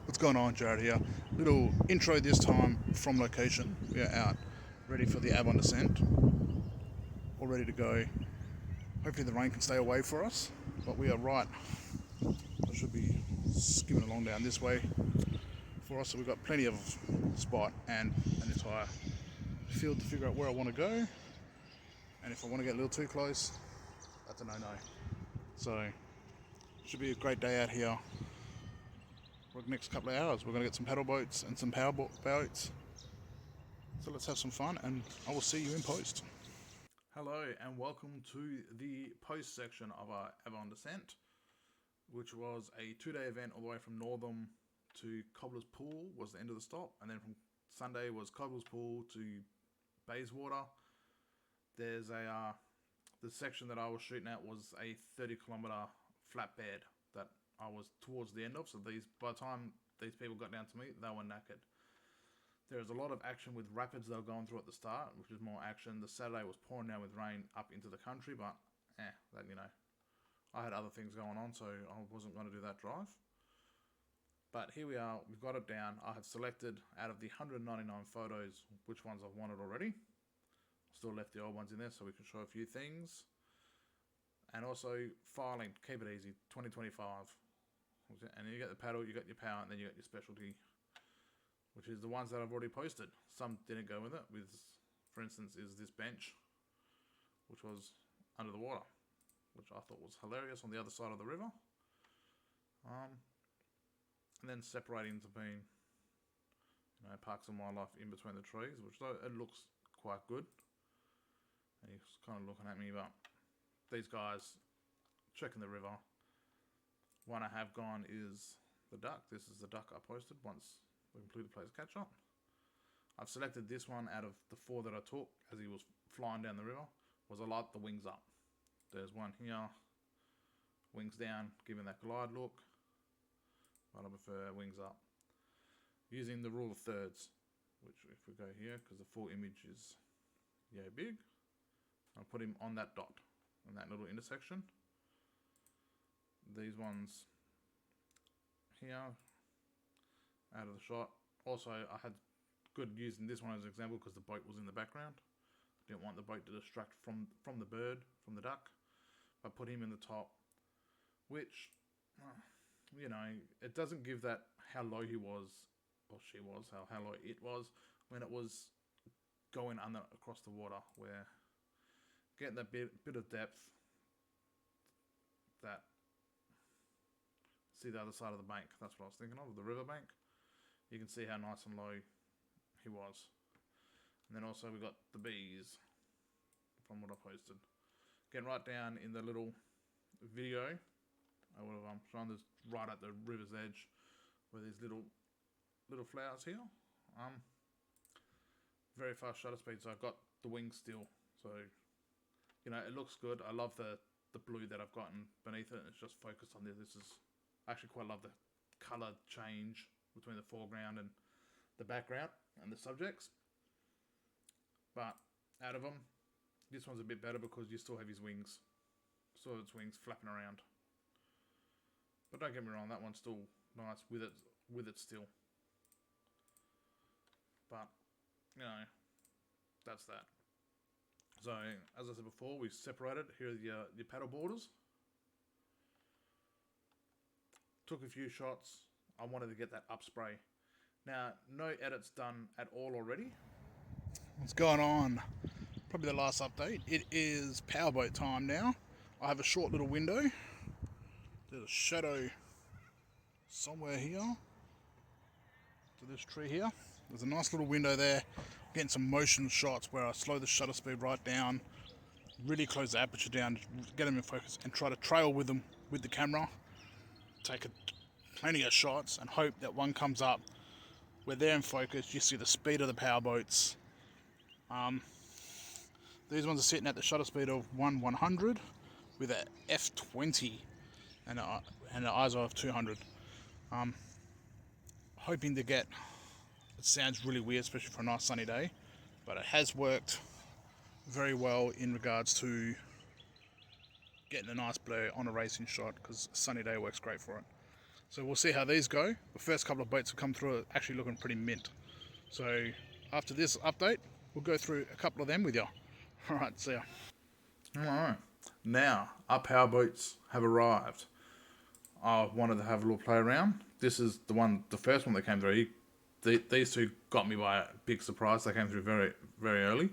What's going on, Jared here? Little intro this time from location. We are out, ready for the Avon descent, all ready to go. Hopefully the rain can stay away for us, but we are right. I should be skimming along down this way for us, so we've got plenty of spot and an entire field to figure out where I want to go. And if I want to get a little too close, that's a no-no. So, should be a great day out here. For the next couple of hours, we're going to get some paddle boats and some power boats. So let's have some fun, and I will see you in post. Hello, and welcome to the post section of our Avon descent, which was a 2-day event all the way from Northam to Cobbler's Pool was the end of the stop, and then from Sunday was Cobbler's Pool to Bayswater. There's the section that I was shooting at was a 30-kilometre flatbed that I was towards the end of, so by the time these people got down to me, they were knackered. There's a lot of action with rapids they were going through at the start, which is more action. The Saturday was pouring down with rain up into the country, but I had other things going on, so I wasn't going to do that drive. But here we are, we've got it down. I have selected out of the 199 photos which ones I've wanted already. Still left the old ones in there so we can show a few things. And also filing, keep it easy, 2025. And you get the paddle, you got your power, and then you got your specialty, which is the ones that I've already posted. Some didn't go with it. For instance, is this bench, which was under the water, which I thought was hilarious on the other side of the river. And then separating to being, parks and wildlife in between the trees, which it looks quite good. And he's kind of looking at me, but these guys checking the river. One I have gone is the duck. This is the duck I posted once we completed players catch up. I've selected this one out of the 4 that I took as he was flying down the river. I like the wings up. There's one here, wings down, giving that glide look. But I prefer wings up. Using the rule of thirds, which if we go here, because the full image is big, I'll put him on that dot, in that little intersection. These ones here, out of the shot. Also, I had good using this one as an example because the boat was in the background. I didn't want the boat to distract from the bird, from the duck. I put him in the top, which, it doesn't give that how low he was, or she was, how low it was when it was going under across the water, where getting that bit of depth, that see the other side of the bank. That's what I was thinking of, the river bank. You can see how nice and low he was. And then also we got the bees from what I posted. Getting right down in the little video, I would have shown this right at the river's edge, where these little flowers here. Very fast shutter speed, so I've got the wings still. So it looks good. I love the blue that I've gotten beneath it. It's just focused on this. I actually quite love the colour change between the foreground and the background and the subjects. But out of them, this one's a bit better because you still have his wings. Still its wings flapping around. But don't get me wrong, that one's still nice with it still. But, that's that. So, as I said before, we've separated. Here are your paddle borders. Took a few shots. I wanted to get that up spray. Now, no edits done at all already. What's going on? Probably the last update. It is powerboat time now. I have a short little window. There's a shadow somewhere here to this tree here. There's a nice little window there. Getting some motion shots where I slow the shutter speed right down, really close the aperture down, get them in focus, and try to trail with them with the camera. Take plenty of shots and hope that one comes up where they're in focus. You see the speed of the powerboats. These ones are sitting at the shutter speed of 1/100 with a f20 and an ISO of 200. Hoping to get. It sounds really weird, especially for a nice sunny day, but it has worked very well in regards to getting a nice blur on a racing shot, because a sunny day works great for it. So we'll see how these go. The first couple of boats have come through are actually looking pretty mint. So after this update, we'll go through a couple of them with you. Alright, see ya. Alright, now our power boats have arrived. I wanted to have a little play around. This is the first one that came through. These two got me by a big surprise. They came through very, very early.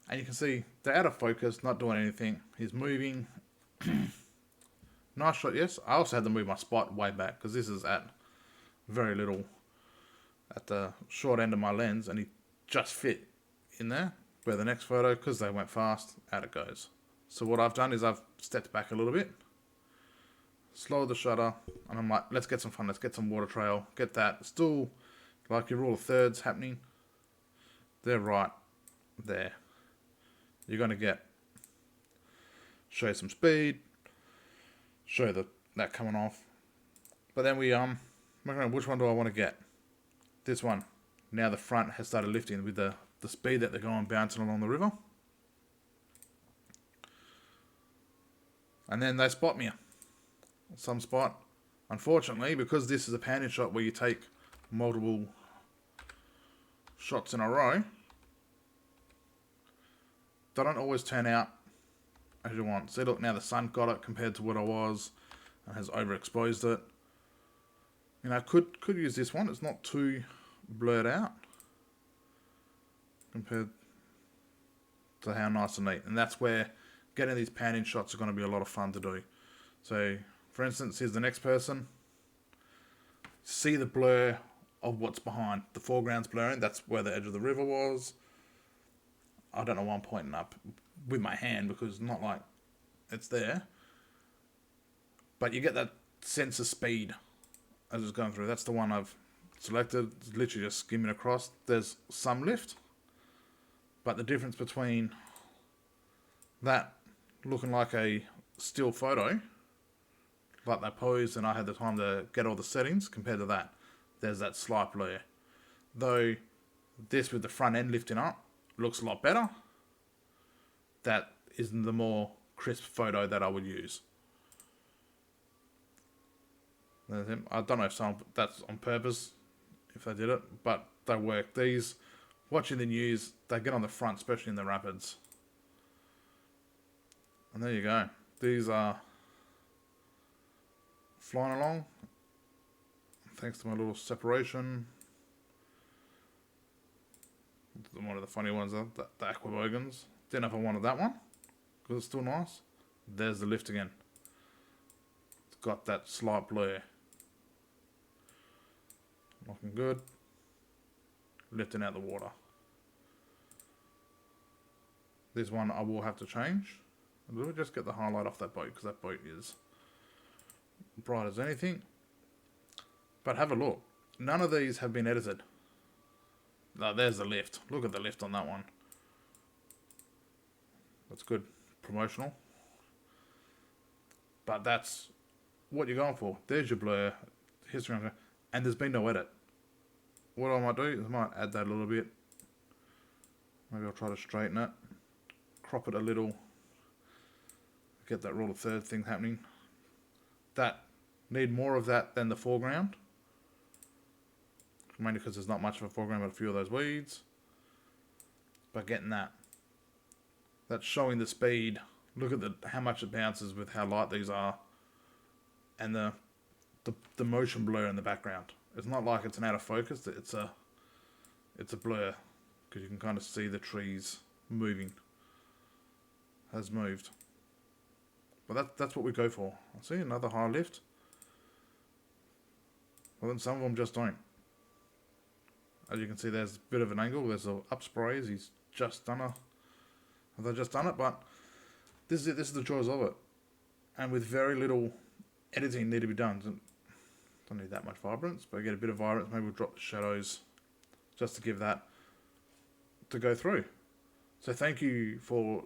And you can see they're out of focus, not doing anything. He's moving. Nice shot, yes. I also had to move my spot way back because this is at very little, at the short end of my lens, and he just fit in there. Where the next photo, because they went fast, out it goes. So what I've done is I've stepped back a little bit, slowed the shutter, and I'm like, let's get some fun, let's get some water trail, get that. Still, like your rule of thirds happening. They're right there. You're going to show some speed, show that coming off. But then which one do I want to get? This one. Now the front has started lifting with the speed that they're going bouncing along the river. And then they spot me. Some spot. Unfortunately, because this is a pan-in shot where you take multiple shots in a row, they don't always turn out as you want. See, look, now the sun got it compared to what I was and has overexposed it. You know, could use this one. It's not too blurred out compared to how nice and neat. And that's where getting these pan-in shots are going to be a lot of fun to do. So, for instance, here's the next person. See the blur of what's behind. The foreground's blurring. That's where the edge of the river was. I don't know why I'm pointing up with my hand because it's not like it's there. But you get that sense of speed as it's going through. That's the one I've selected. It's literally just skimming across. There's some lift. But the difference between that looking like a still photo, like they posed and I had the time to get all the settings, compared to that, there's that slight blur. Though this with the front end lifting up looks a lot better. That isn't the more crisp photo that I would use. I don't know if that's on purpose, if they did it, but they work. These, watching the news, they get on the front, especially in the rapids. And there you go. These are flying along, thanks to my little separation. One of the funny ones, the Aquabogans. Didn't know if I wanted that one, because it's still nice. There's the lift again. It's got that slight blur. Looking good. Lifting out the water. This one I will have to change. We'll just get the highlight off that boat, because that boat is bright as anything. But have a look. None of these have been edited. No, there's the lift. Look at the lift on that one. That's good. Promotional. But that's what you're going for. There's your blur. History. And there's been no edit. What I might do is I might add that a little bit. Maybe I'll try to straighten it. Crop it a little. Get that rule of third thing happening. That. Need more of that than the foreground. Mainly because there's not much of a foreground but a few of those weeds. But getting that. That's showing the speed. Look at how much it bounces with how light these are. And the motion blur in the background. It's not like it's an out of focus. It's a blur. Because you can kind of see the trees moving. Has moved. But that's what we go for. I see another high lift. Well, then some of them just don't. As you can see, there's a bit of an angle. There's a up sprays. He's just done They've just done it, but this is it. This is the joys of it. And with very little editing need to be done. Don't need that much vibrance, but get a bit of vibrance. Maybe we'll drop the shadows just to give that to go through. So thank you for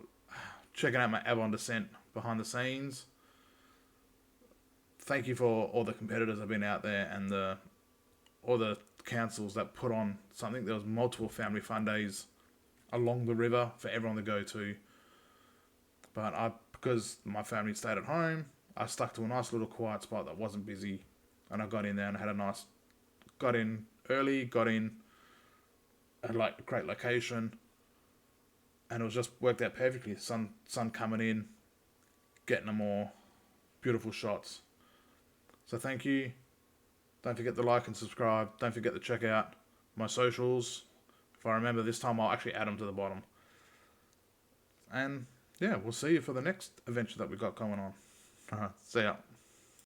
checking out my Avalon Descent behind the scenes. Thank you for all the competitors that have been out there and all the councils that put on something. There was multiple family fun days along the river for everyone to go to. But because my family stayed at home I stuck to a nice little quiet spot that wasn't busy, and I got in there and I had a nice, got in early, got in at like a great location, and it was just worked out perfectly. Sun coming in, getting the more beautiful shots. So thank you. Don't forget to like and subscribe. Don't forget to check out my socials. If I remember this time, I'll actually add them to the bottom. And yeah, we'll see you for the next adventure that we've got going on. See ya.